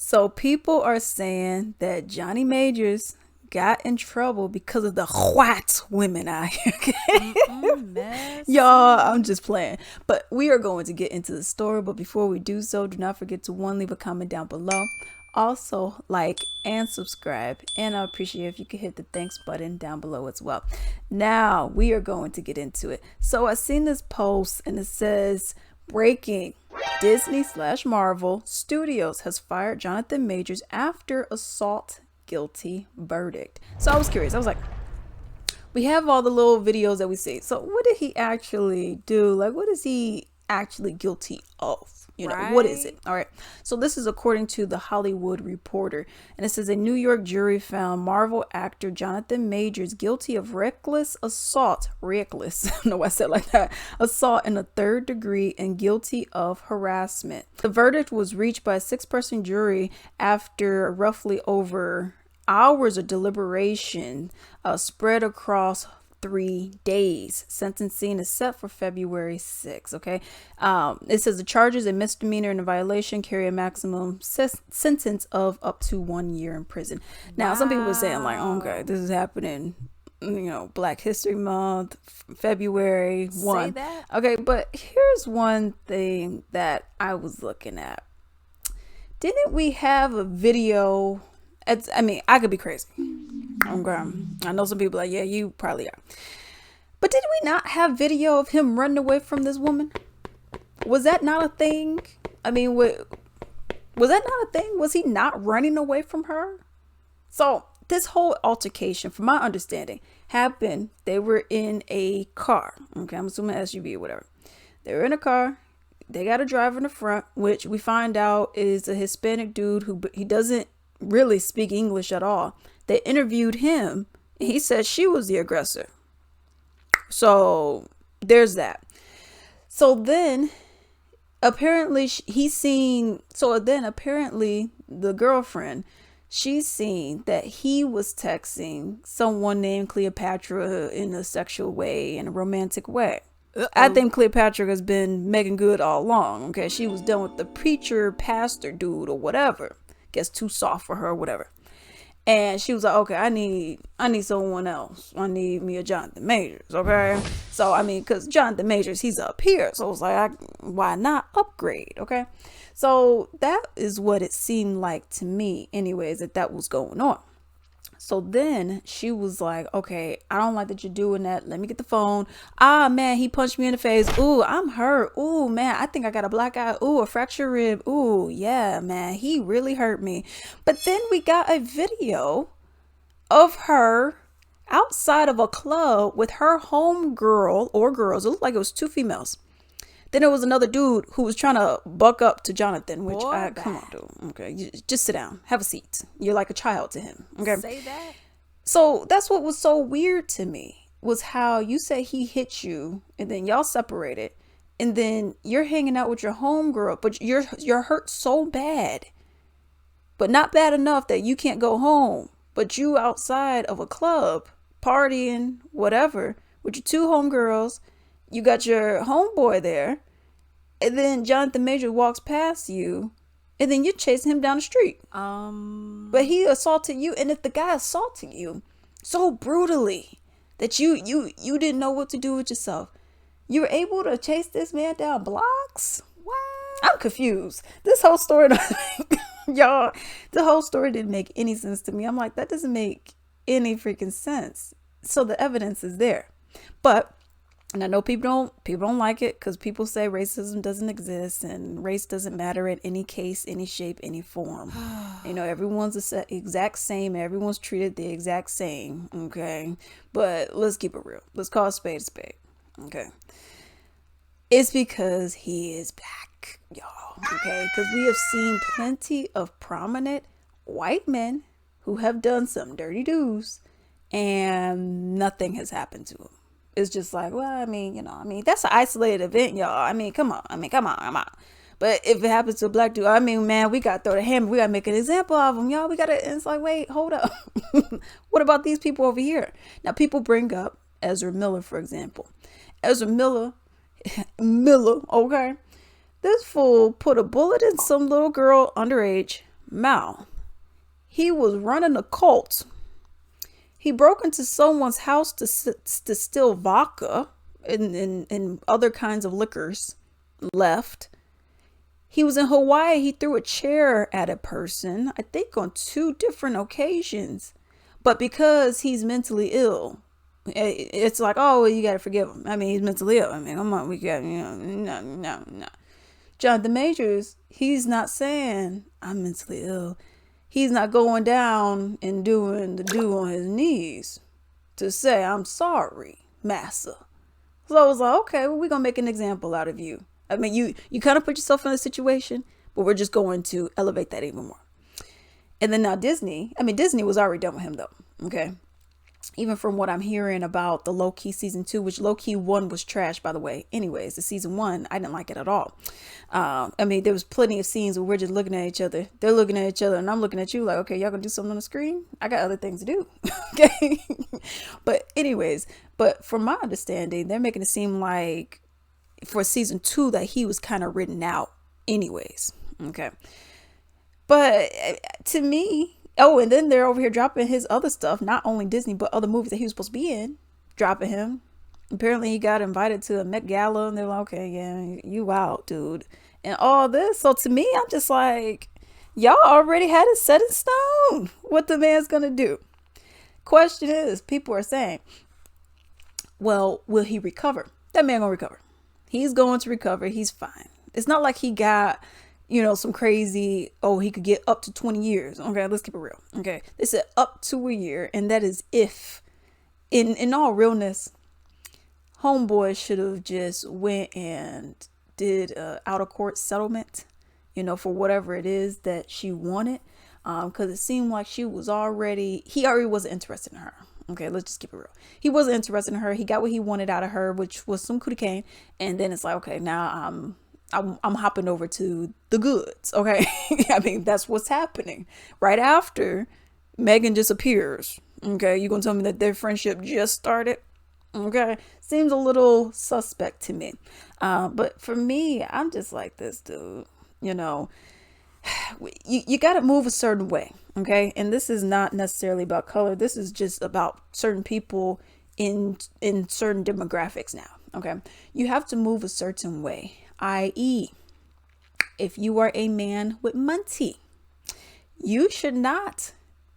So people are saying that Johnny Majors got in trouble because of the white women out here. Y'all, I'm just playing. But we are going to get into the story. But before we do so, do not forget to leave a comment down below. Also, like and subscribe. And I appreciate if you could hit the thanks button down below as well. Now, we are going to get into it. So I seen this post and it says, breaking. Disney/Marvel Studios has fired Jonathan Majors after assault guilty verdict. So I was curious. I was like, we have all the little videos that we see. So what did he actually do? Like, what is he actually guilty of? You know, right? What is it? All right. So this is according to The Hollywood Reporter. And it says a New York jury found Marvel actor Jonathan Majors guilty of reckless assault. Reckless. I don't know why I said it like that. Assault in the 3rd degree and guilty of harassment. The verdict was reached by a 6-person jury after roughly over hours of deliberation spread across 3 days. Sentencing is set for February 6th. Okay. It says the charges, a misdemeanor and a violation, carry a maximum sentence of up to 1 year in prison. Now, some people were saying like, okay, this is happening, you know, Black History Month, February 1. Say that. Okay. But here's one thing that I was looking at. Didn't we have a video? I mean, I could be crazy. I know some people are like, yeah, you probably are. But did we not have video of him running away from this woman? Was that not a thing? I mean, was that not a thing? Was he not running away from her? So this whole altercation, from my understanding, happened. They were in a car. Okay, I'm assuming SUV or whatever. They were in a car. They got a driver in the front, which we find out is a Hispanic dude who he doesn't really speak English at all. They interviewed him. He said she was the aggressor. So there's that. So then apparently apparently the girlfriend, she's seen that he was texting someone named Cleopatra in a sexual way, in a romantic way. I think Cleopatra has been Megan Good all along. Okay. She was done with the preacher, pastor dude or whatever. Gets too soft for her or whatever. And she was like, okay, I need someone else. I need me a Jonathan Majors, okay? So, I mean, because Jonathan Majors, he's up here. So, it was like, why not upgrade, okay? So, that is what it seemed like to me, anyways, that was going on. So, then she was like, okay, I don't like that you're doing that. Let me get the phone. Ah, man, he punched me in the face. Ooh, I'm hurt. Ooh, man, I think I got a black eye. Ooh, a fractured rib. Ooh, yeah, man, he really hurt me. But then we got a video of her outside of a club with her home girl or girls. It looked like it was 2 females. Then there was another dude who was trying to buck up to Jonathan, which come on, dude. Okay, just sit down, have a seat. You're like a child to him. Okay, say that. So that's what was so weird to me, was how you say he hit you, and then y'all separated, and then you're hanging out with your homegirl, but you're hurt so bad, but not bad enough that you can't go home, but you outside of a club partying, whatever, with your 2 homegirls. You got your homeboy there, and then Jonathan Major walks past you, and then you're chasing him down the street. But he assaulted you, and if the guy assaulted you so brutally that you didn't know what to do with yourself, you were able to chase this man down blocks? What? I'm confused. This whole story, y'all, the whole story didn't make any sense to me. I'm like, that doesn't make any freaking sense. So the evidence is there, but. And I know people don't like it because people say racism doesn't exist and race doesn't matter in any case, any shape, any form. You know, everyone's the exact same. Everyone's treated the exact same. Okay. But let's keep it real. Let's call a spade a spade. Okay. It's because he is black, y'all. Okay. Because we have seen plenty of prominent white men who have done some dirty do's and nothing has happened to them. It's just like, well, I mean, that's an isolated event, y'all. I mean, come on. But if it happens to a black dude, I mean, man, we got to throw the hammer. We got to make an example of him, y'all. We got to, it's like, wait, hold up. What about these people over here? Now, people bring up Ezra Miller, for example. Ezra Miller, okay? This fool put a bullet in some little girl underage, mouth. He was running a cult. He broke into someone's house to steal vodka and other kinds of liquors, left. He was in Hawaii. He threw a chair at a person, I think on 2 different occasions. But because he's mentally ill, it's like, oh, well, you got to forgive him. I mean, he's mentally ill. I mean, come on, we got, no. Jonathan Majors, he's not saying, I'm mentally ill. He's not going down and doing the do on his knees to say, I'm sorry, massa. So I was like, okay, well, we're going to make an example out of you. I mean, you kind of put yourself in a situation, but we're just going to elevate that even more. And then now Disney was already done with him though. Okay. Even from what I'm hearing about the low-key season 2, which low-key 1 was trash, by the way. Anyways, the season 1, I didn't like it at all. I mean, there was plenty of scenes where we're just looking at each other. They're looking at each other and I'm looking at you like, okay, y'all gonna do something on the screen? I got other things to do. Okay. But anyways, from my understanding, they're making it seem like for season 2 that he was kind of written out anyways. Okay. But to me, oh, and then they're over here dropping his other stuff, not only Disney, but other movies that he was supposed to be in, dropping him. Apparently he got invited to a Met Gala and they're like, okay, yeah, you out, dude. And all this. So to me, I'm just like, y'all already had it set in stone what the man's going to do. Question is, people are saying, well, will he recover? That man going to recover. He's going to recover. He's fine. It's not like he got, some crazy, he could get up to 20 years. Okay, let's keep it real. Okay, they said up to a year. And that is if, in all realness, homeboy should have just went and did a out of court settlement, for whatever it is that she wanted. Because it seemed like he already wasn't interested in her. Okay, let's just keep it real. He wasn't interested in her. He got what he wanted out of her, which was some cootie cane. And then it's like, okay, now I'm hopping over to the goods. Okay. I mean, that's what's happening right after Megan disappears. Okay. You gonna tell me that their friendship just started? Okay. Seems a little suspect to me. But for me, I'm just like this, dude, you got to move a certain way. Okay. And this is not necessarily about color. This is just about certain people in certain demographics now. Okay. You have to move a certain way. I.e., if you are a man with money, you should not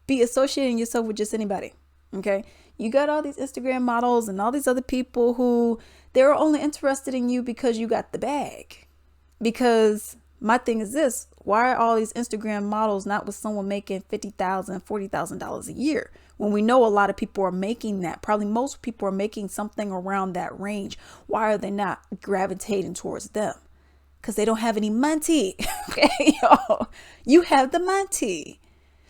be associating yourself with just anybody. Okay. You got all these Instagram models and all these other people who they're only interested in you because you got the bag. Because my thing is this, why are all these Instagram models not with someone making $50,000, $40,000 a year? When we know a lot of people are making that, probably most people are making something around that range. Why are they not gravitating towards them? Because they don't have any money. Okay, y'all. You have the money.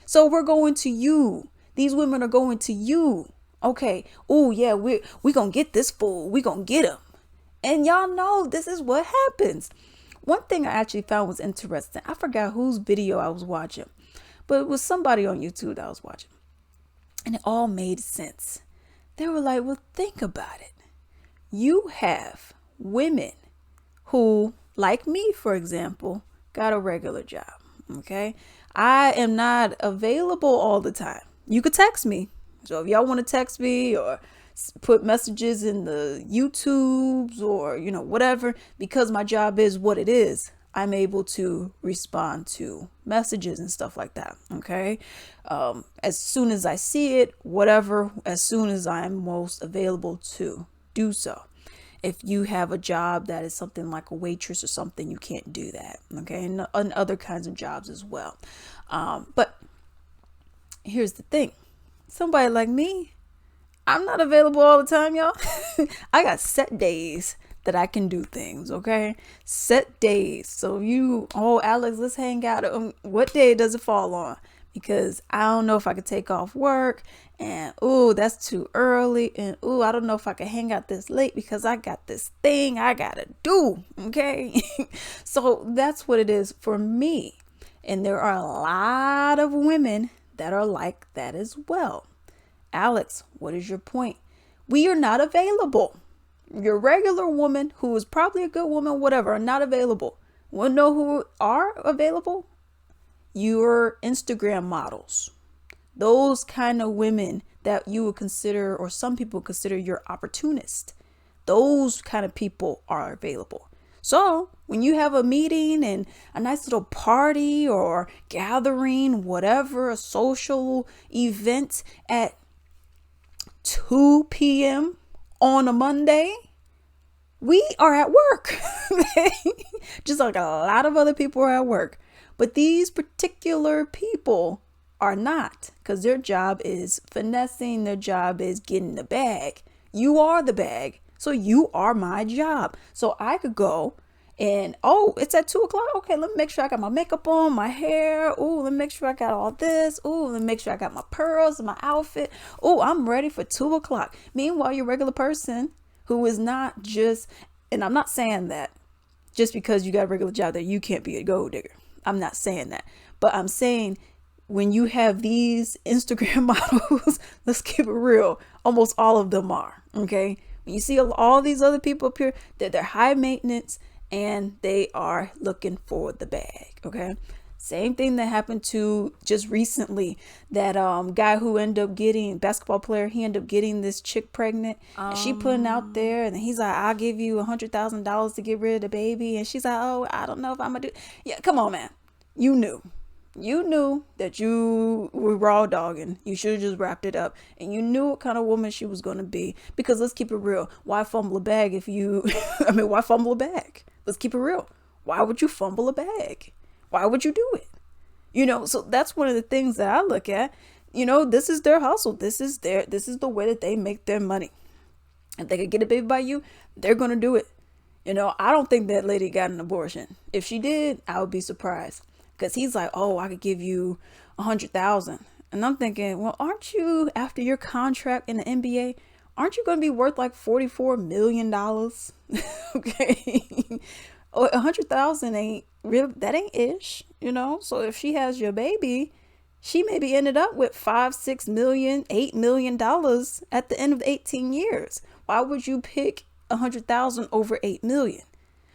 So we're going to you. These women are going to you. Okay. Oh, yeah, we're going to get this fool. We're going to get him. And y'all know this is what happens. One thing I actually found was interesting. I forgot whose video I was watching, but it was somebody on YouTube that I was watching. And it all made sense. They were like, well, think about it. You have women who, like me, for example, got a regular job. Okay. I am not available all the time. You could text me. So if y'all want to text me or put messages in the YouTubes or, whatever, because my job is what it is, I'm able to respond to messages and stuff like that. Okay. As soon as I see it, whatever, as soon as I'm most available to do so. If you have a job that is something like a waitress or something, you can't do that. Okay. And other kinds of jobs as well. But here's the thing. Somebody like me, I'm not available all the time, y'all. I got set days that I can do things, okay? Set days. So Alex, let's hang out. What day does it fall on? Because I don't know if I could take off work, and that's too early, and I don't know if I can hang out this late because I got this thing I gotta do, okay? So that's what it is for me. And there are a lot of women that are like that as well. Alex, what is your point? We are not available. Your regular woman, who is probably a good woman, whatever, are not available. Want to know who are available? your Instagram models, those kind of women that you would consider, or some people consider, your opportunist. Those kind of people are available. So when you have a meeting and a nice little party or gathering, whatever, a social event at 2 p.m. on a Monday, we are at work. Just like a lot of other people are at work. But these particular people are not, because their job is finessing. Their job is getting the bag. You are the bag. So you are my job. So I could go and, oh, it's at 2 o'clock. Okay, let me make sure I got my makeup on, my hair. Oh, let me make sure I got all this. Oh, let me make sure I got my pearls and my outfit. Oh, I'm ready for 2 o'clock. Meanwhile, your regular person who is not just, and I'm not saying that just because you got a regular job that you can't be a gold digger. I'm not saying that. But I'm saying when you have these Instagram models, let's keep it real. Almost all of them are. Okay. When you see all these other people up here, they're high maintenance and they are looking for the bag. Okay. Same thing that happened to just recently, that guy who ended up getting, basketball player, he ended up getting this chick pregnant, and she putting out there, and he's like, I'll give you $100,000 to get rid of the baby. And she's like, oh, I don't know if I'm gonna do. Yeah, come on, man. You knew that you were raw dogging. You should have just wrapped it up, and you knew what kind of woman she was going to be. Because let's keep it real. Why fumble a bag if you, why fumble a bag? Let's keep it real. Why would you fumble a bag? Why would you do it? So that's one of the things that I look at. This is their hustle. This is the way that they make their money. If they could get a baby by you, they're going to do it. I don't think that lady got an abortion. If she did, I would be surprised. Because he's like, oh, I could give you $100,000. And I'm thinking, well, aren't you, after your contract in the NBA, aren't you going to be worth like $44 million? Okay. 100,000 ain't real. That ain't ish, So if she has your baby, she maybe ended up with $5, $6 million, $8 million at the end of the 18 years. Why would you pick 100,000 over 8 million?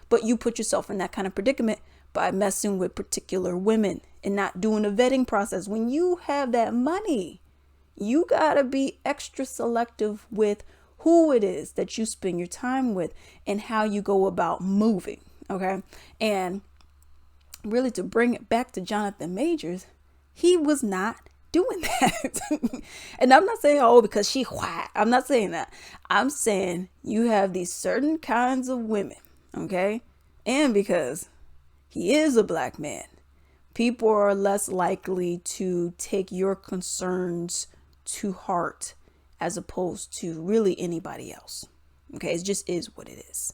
But you put yourself in that kind of predicament by messing with particular women and not doing a vetting process. When you have that money, you gotta be extra selective with who it is that you spend your time with and how you go about moving. Okay. And really, to bring it back to Jonathan Majors, he was not doing that. And I'm not saying, oh, because she white. I'm not saying that. I'm saying you have these certain kinds of women. Okay. And because he is a black man, people are less likely to take your concerns to heart as opposed to really anybody else. Okay. It just is what it is.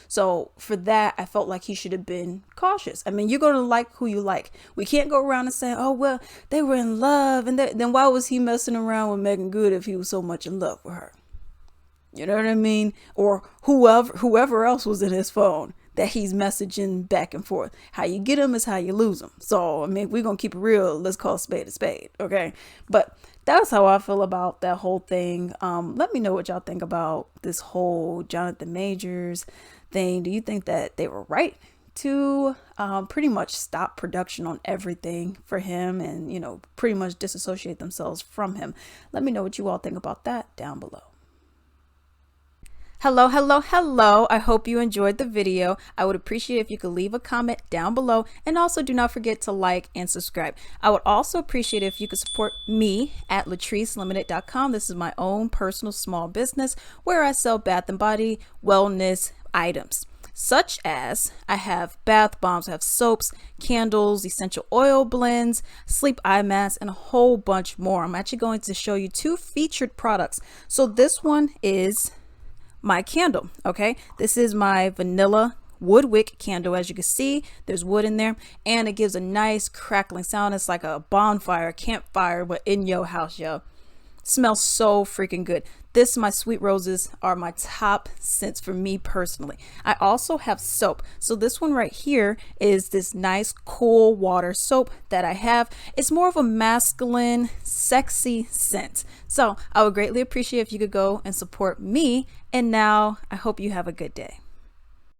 So for that, I felt like he should have been cautious. You're going to like who you like. We can't go around and say, oh, well, they were in love. And then why was he messing around with Megan Good if he was so much in love with her? You know what I mean? Or whoever else was in his phone that he's messaging back and forth. How you get them is how you lose them. So, we're going to keep it real. Let's call a spade. Okay. But that's how I feel about that whole thing. Let me know what y'all think about this whole Jonathan Majors thing. Do you think that they were right to pretty much stop production on everything for him and, pretty much disassociate themselves from him? Let me know what you all think about that down below. Hello. I hope you enjoyed the video. I would appreciate if you could leave a comment down below, and also do not forget to like and subscribe. I would also appreciate if you could support me at latricelimited.com. This is my own personal small business where I sell bath and body wellness items, such as I have bath bombs, I have soaps, candles, essential oil blends, sleep eye masks, and a whole bunch more. I'm actually going to show you 2 featured products. So this one is my candle. Okay, this is my vanilla wood wick candle. As you can see, there's wood in there, and it gives a nice crackling sound. It's like a bonfire, campfire, but in your house, yo. Smells so freaking good. This, my sweet roses, are my top scents for me personally. I also have soap. So this one right here is this nice cool water soap that I have. It's more of a masculine, sexy scent. So I would greatly appreciate if you could go and support me. And now I hope you have a good day.